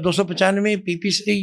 295 PPC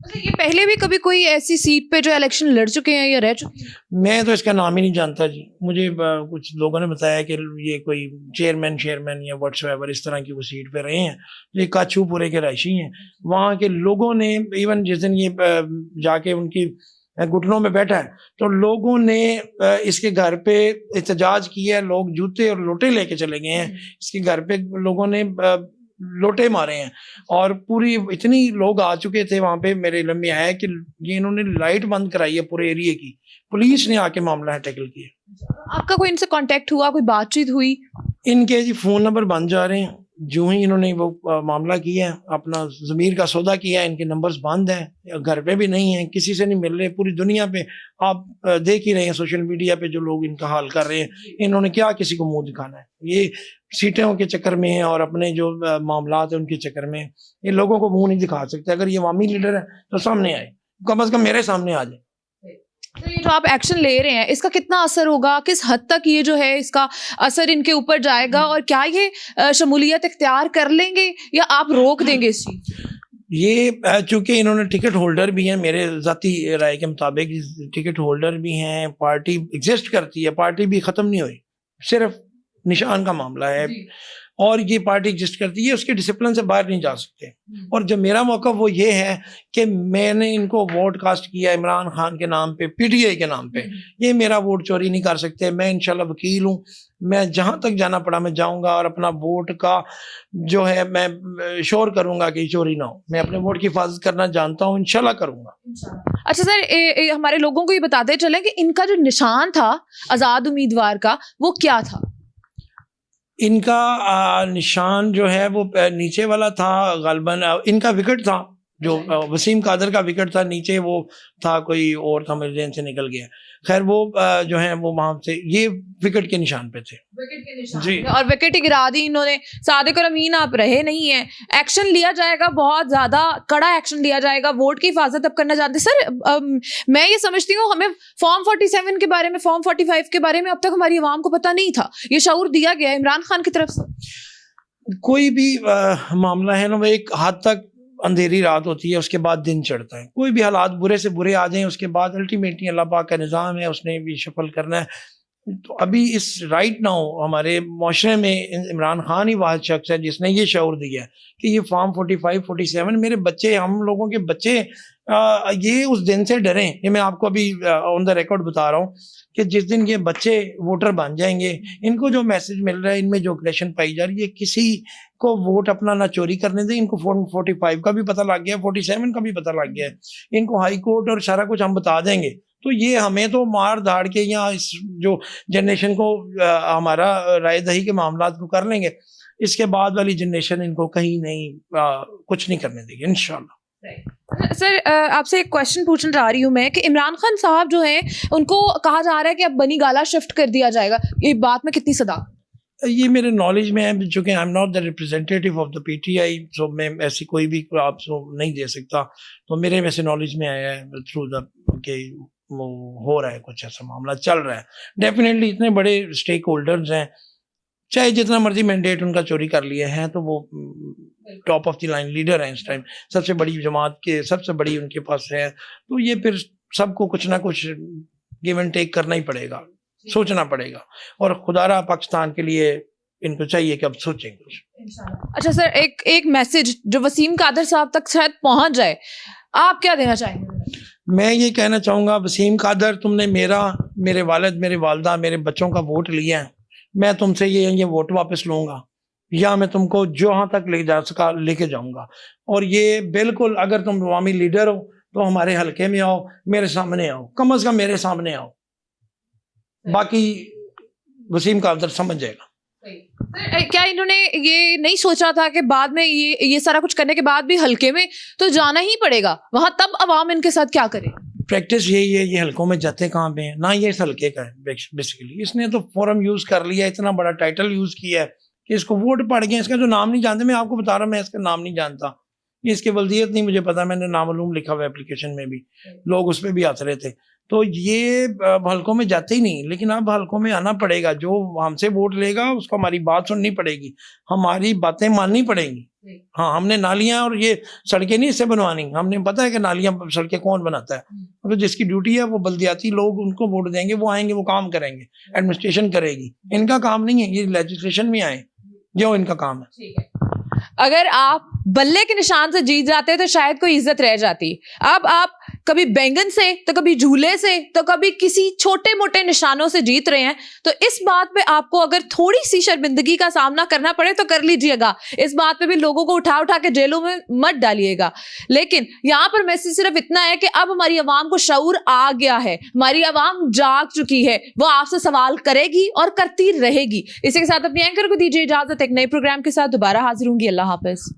یہ پہلے بھی کبھی کوئی ایسی سیٹ پہ جو الیکشن لڑ چکے ہیں یا رہ چکے ہیں؟ میں تو اس کا نام ہی نہیں جانتا جی. مجھے کچھ لوگوں نے بتایا کہ یہ کوئی چیئرمین یا واٹس ایور اس طرح کی وہ سیٹ پہ رہے ہیں. یہ کاچو پورے کے رہائشی ہیں. وہاں کے لوگوں نے ایون جس دن یہ جا کے ان کی گھٹنوں میں بیٹھا ہے تو لوگوں نے اس کے گھر پہ احتجاج کیا ہے. لوگ جوتے اور لوٹے لے کے چلے گئے ہیں. اس کے گھر پہ لوگوں نے لوٹے مارے ہیں اور پوری اتنی لوگ آ چکے تھے وہاں پہ. میرے علم میں آیا کہ یہ انہوں نے لائٹ بند کرائی ہے پورے ایریے کی. پولیس نے آ کے معاملہ ٹیکل کیا. آپ کا کوئی ان سے کانٹیکٹ ہوا, کوئی بات چیت ہوئی؟ ان کے جی فون نمبر بند جا رہے ہیں. جو ہی انہوں نے وہ معاملہ کیا ہے, اپنا ضمیر کا سودا کیا ہے, ان کے نمبرز بند ہیں, گھر پہ بھی نہیں ہیں, کسی سے نہیں مل رہے. پوری دنیا پہ آپ دیکھ ہی رہے ہیں سوشل میڈیا پہ جو لوگ ان کا حال کر رہے ہیں. انہوں نے کیا کسی کو منہ دکھانا ہے؟ یہ سیٹوں کے چکر میں ہیں اور اپنے جو معاملات ہیں ان کے چکر میں یہ لوگوں کو منہ نہیں دکھا سکتے. اگر یہ عوامی لیڈر ہے تو سامنے آئے, کم از کم میرے سامنے آ جائے. یہ جو آپ ایکشن لے رہے ہیں اس کا کتنا اثر ہوگا, کس حد تک یہ جو ہے اس کا اثر ان کے اوپر جائے گا, اور کیا یہ شمولیت اختیار کر لیں گے یا آپ روک دیں گے اس چیز؟ یہ چونکہ انہوں نے ٹکٹ ہولڈر بھی ہیں, میرے ذاتی رائے کے مطابق ٹکٹ ہولڈر بھی ہیں, پارٹی ایگزسٹ کرتی ہے, پارٹی بھی ختم نہیں ہوئی, صرف نشان کا معاملہ ہے. اور یہ پارٹی ایگزسٹ کرتی ہے, اس کے ڈسپلن سے باہر نہیں جا سکتے. اور جو میرا موقف وہ یہ ہے کہ میں نے ان کو ووٹ کاسٹ کیا عمران خان کے نام پہ, پی ٹی آئی کے نام پہ. یہ میرا ووٹ چوری نہیں کر سکتے. میں انشاءاللہ وکیل ہوں, میں جہاں تک جانا پڑا میں جاؤں گا اور اپنا ووٹ کا جو ہے میں شور کروں گا کہ چوری نہ ہو. میں اپنے ووٹ کی حفاظت کرنا جانتا ہوں, انشاءاللہ کروں گا. اچھا سر, ہمارے لوگوں کو یہ بتاتے چلیں کہ ان کا جو نشان تھا آزاد امیدوار کا وہ کیا تھا؟ ان کا نشان جو ہے وہ نیچے والا تھا غالباً. ان کا وکٹ تھا جو وسیم قادر کا وکٹ تھا, نیچے وہ تھا کوئی اور تھا, میرے ذہن سے نکل گیا. خیر وہ جو ہیں وہ وہاں سے یہ وکٹ کے نشان پہ تھے. وکٹ کے نشان جی, اور وکٹ ہی گرا دی انہوں نے. صادق اور امین آپ رہے نہیں ہیں, ایکشن لیا جائے گا, بہت زیادہ کڑا ایکشن لیا جائے گا. ووٹ کی حفاظت اب کرنا چاہتے سر. میں یہ سمجھتی ہوں ہمیں فارم 47 کے بارے میں, فارم 45 کے بارے میں اب تک ہماری عوام کو پتہ نہیں تھا. یہ شعور دیا گیا عمران خان کی طرف سے. کوئی بھی معاملہ ہے نا وہ ایک حد تک اندھیری رات ہوتی ہے, اس کے بعد دن چڑھتا ہے. کوئی بھی حالات برے سے برے آ جائیں, اس کے بعد الٹیمیٹلی اللہ پاک کا نظام ہے, اس نے بھی شفل کرنا ہے. تو ابھی اس رائٹ ناؤ ہمارے معاشرے میں عمران خان ہی واحد شخص ہے جس نے یہ شعور دیا ہے کہ یہ فارم 45 47 میرے بچے, ہم لوگوں کے بچے یہ اس دن سے ڈریں. یہ میں آپ کو ابھی آن دا ریکارڈ بتا رہا ہوں کہ جس دن یہ بچے ووٹر بن جائیں گے, ان کو جو میسج مل رہا ہے, ان میں جو اگریشن پائی جا رہی ہے, کسی کو ووٹ اپنا نہ چوری کرنے دیں. ان کو فارم 45 کا بھی پتہ لگ گیا, 47 کا بھی پتہ لگ گیا ہے. ان کو ہائی کورٹ اور سارا کچھ ہم بتا دیں گے. تو یہ ہمیں تو مار دھاڑ کے یا اس جو جنریشن کو ہمارا رائے دہی کے معاملات کو کر لیں گے, اس کے بعد والی جنریشن ان کو کہیں نہیں کچھ نہیں کرنے دے گی انشاءاللہ. سر آپ سے ایک کوشچن پوچھنا چاہ رہی ہوں میں کہ عمران خان صاحب جو ہیں ان کو کہا جا رہا ہے کہ اب بنی گالا شفٹ کر دیا جائے گا, یہ بات میں کتنی صدا؟ یہ میرے نالج میں ہے, چونکہ I am not the representative of the P T I, so میں ایسی کوئی بھی آپ کو نہیں دے سکتا. تو میرے ویسے نالج میں آیا ہے تھرو دا کہ ہو رہا ہے کچھ ایسا معاملہ چل رہا ہے. ڈیفینیٹلی اتنے بڑے اسٹیک ہولڈرز ہیں, چاہے جتنا مرضی مینڈیٹ ان کا چوری کر لیا ہے, تو وہ top of the line leader ہیں اس ٹائم, سب سے بڑی جماعت کے, سب سے بڑی ان کے پاس ہے. تو یہ پھر سب کو کچھ نہ کچھ گیو اینڈ ٹیک کرنا ہی پڑے گا, سوچنا پڑے گا. اور خدا را پاکستان کے لیے ان کو چاہیے کہ اب سوچیں کچھ. اچھا سر, ایک میسج جو وسیم قادر صاحب تک شاید پہنچ جائے, آپ کیا دینا چاہیں گے؟ میں یہ کہنا چاہوں گا, وسیم قادر تم نے میرے والد, میرے والدہ, میرے بچوں کا ووٹ لیا ہے. میں تم سے یہ ووٹ واپس لوں گا, یا میں تم کو جہاں تک لے جا سکا لے کے جاؤں گا. اور یہ بالکل اگر تم عوامی لیڈر ہو تو ہمارے حلقے میں آؤ, میرے سامنے آؤ, کم از کم میرے سامنے آؤ, باقی وسیم قادر سمجھ جائے گا. کیا انہوں نے یہ نہیں سوچا تھا کہ بعد میں یہ سارا کچھ کرنے کے بعد بھی حلقے میں تو جانا ہی پڑے گا, وہاں تب عوام ان کے ساتھ کیا کرے؟ پریکٹس یہی ہے, یہ حلقوں میں جاتے کہاں پہ ہیں, نہ یہ اس حلقے کا ہے بیسیکلی. اس نے تو فورم یوز کر لیا, اتنا بڑا ٹائٹل یوز کیا ہے کہ اس کو ووٹ پڑ گئے. اس کا جو نام نہیں جانتے, میں آپ کو بتا رہا ہوں, میں اس کا نام نہیں جانتا, اس کی ولدیت نہیں مجھے پتا, میں نے نامعلوم لکھا ہوا اپلیکیشن میں بھی, لوگ اس پہ بھی آتے رہے تھے. تو یہ حلقوں میں جاتے ہی نہیں, لیکن اب حلقوں میں آنا پڑے گا. جو ہم سے ووٹ لے گا اس کو ہماری بات سننی پڑے گی, ہماری باتیں ماننی پڑیں گی. ہاں ہم نے نالیاں اور یہ سڑکیں نہیں اس سے بنوانی, ہم نے پتہ ہے کہ نالیاں سڑکیں کون بناتا ہے, تو جس کی ڈیوٹی ہے وہ بلدیاتی لوگ ان کو ووٹ دیں گے, وہ آئیں گے, وہ کام کریں گے, ایڈمنسٹریشن کرے گی, ان کا کام نہیں ہے, یہ لیجسلیشن میں آئیں جو ان کا کام ہے. اگر آپ بلے کے نشان سے جیت جاتے تو شاید کوئی عزت رہ جاتی. اب آپ کبھی بینگن سے, تو کبھی جھولے سے, تو کبھی کسی چھوٹے موٹے نشانوں سے جیت رہے ہیں, تو اس بات پہ آپ کو اگر تھوڑی سی شرمندگی کا سامنا کرنا پڑے تو کر لیجئے گا. اس بات پہ بھی لوگوں کو اٹھا اٹھا کے جیلوں میں مت ڈالیے گا. لیکن یہاں پر میسج صرف اتنا ہے کہ اب ہماری عوام کو شعور آ گیا ہے, ہماری عوام جاگ چکی ہے, وہ آپ سے سوال کرے گی اور کرتی رہے گی. اسی کے ساتھ اپنی اینکر کو دیجیے اجازت, ایک نئے پروگرام کے ساتھ دوبارہ حاضر ہوں گی. اللہ حافظ.